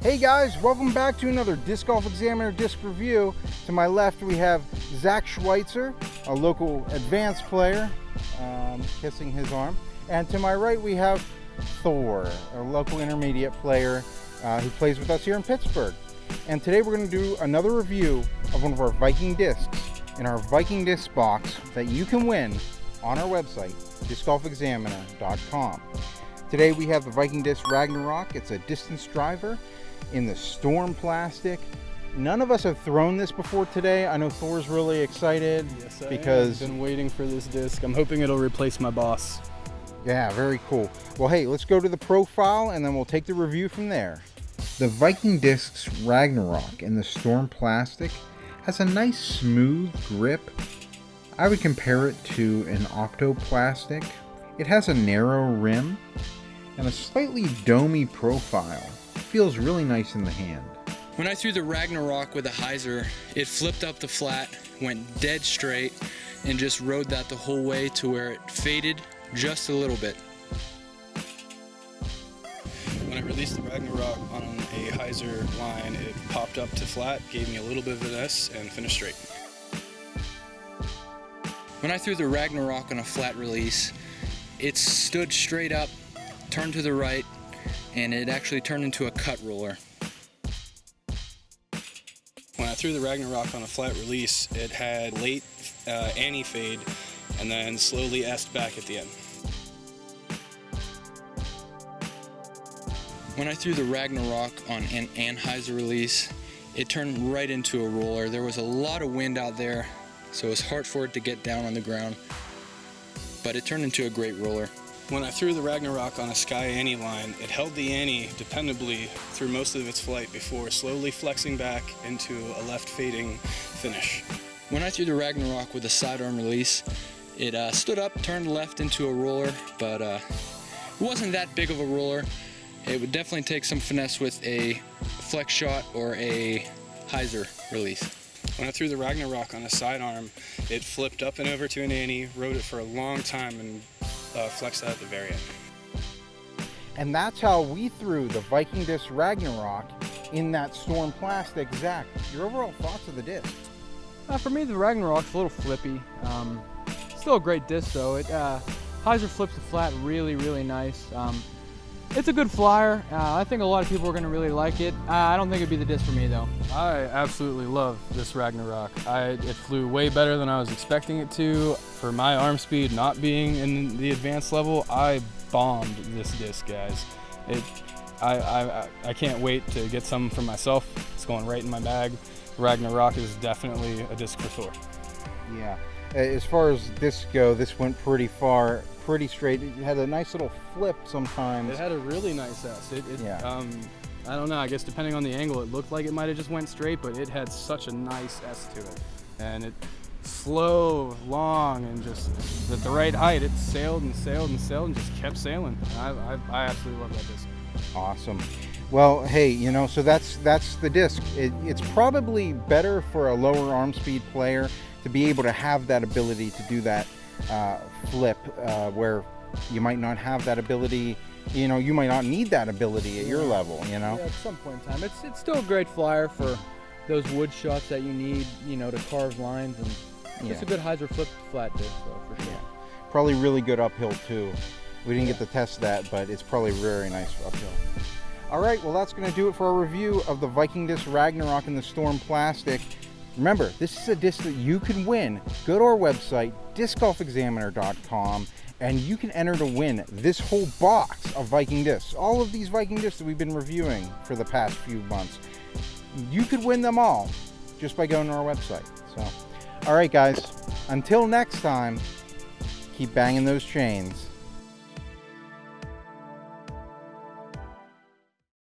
Hey guys, welcome back to another Disc Golf Examiner disc review. To my left we have Zach Schweitzer, a local advanced player, kissing his arm. And to my right we have Thor, a local intermediate player who plays with us here in Pittsburgh. And today we're going to do another review of one of our Viking discs in our Viking disc box that you can win on our website, discgolfexaminer.com. Today we have the Viking Discs Ragnarok. It's a distance driver in the Storm plastic. None of us have thrown this before today. I know Thor's really excited. Yes, because I've been waiting for this disc. I'm hoping it'll replace my boss. Yeah, very cool. Well, hey, let's go to the profile and then we'll take the review from there. The Viking Discs Ragnarok in the Storm plastic has a nice smooth grip. I would compare it to an Octoplastic. It has a narrow rim and a slightly domey profile. It feels really nice in the hand. When I threw the Ragnarok with a hyzer, it flipped up the flat, went dead straight, and just rode that the whole way to where it faded just a little bit. When I released the Ragnarok on a hyzer line, it popped up to flat, gave me a little bit of finesse, and finished straight. When I threw the Ragnarok on a flat release, it stood straight up, turned to the right, and it actually turned into a cut roller. When I threw the Ragnarok on a flat release, it had late anti-fade and then slowly S-ed back at the end. When I threw the Ragnarok on an anhyzer release, it turned right into a roller. There was a lot of wind out there, so it was hard for it to get down on the ground, but it turned into a great roller. When I threw the Ragnarok on a sky ante line, it held the ante dependably through most of its flight before slowly flexing back into a left fading finish. When I threw the Ragnarok with a sidearm release, it stood up, turned left into a roller, but it wasn't that big of a roller. It would definitely take some finesse with a flex shot or a hyzer release. When I threw the Ragnarok on a sidearm, it flipped up and over to an ante, rode it for a long time, and flexed out at the very end. And that's how we threw the Viking Discs Ragnarok in that Storm plastic. Zach, your overall thoughts of the disc? For me, the Ragnarok's a little flippy. Still a great disc though. It hyzer flips the flat really, really nice. It's a good flyer. I think a lot of people are going to really like it. I don't think it'd be the disc for me though. I absolutely love this Ragnarok. It flew way better than I was expecting it to. For my arm speed not being in the advanced level, I bombed this disc, guys. I can't wait to get some for myself. It's going right in my bag. Ragnarok is definitely a disc for Thor. Yeah. As far as discs go, this went pretty far, pretty straight. It had a nice little flip sometimes. It had a really nice S. Yeah. I don't know, I guess depending on the angle, it looked like it might have just went straight, but it had such a nice S to it. And it slow, long, and just at the right height, it sailed and sailed and sailed and just kept sailing. I absolutely love that disc. Awesome. Well, hey, you know, so that's the disc. It's probably better for a lower arm speed player to be able to have that ability to do that flip where you might not have that ability. You know, you might not need that ability at your level, you know? Yeah, at some point in time. It's still a great flyer for those wood shots that you need, you know, to carve lines, and it's a good hyzer flip flat disc though, for sure. Yeah. Probably really good uphill too. We didn't get to test that, but it's probably very nice uphill. All right, well that's going to do it for our review of the Viking Discs Ragnarok in the Storm plastic. Remember, this is a disc that you can win. Go to our website, discgolfexaminer.com, and you can enter to win this whole box of Viking discs. All of these Viking discs that we've been reviewing for the past few months. You could win them all just by going to our website. So, all right, guys, until next time, keep banging those chains.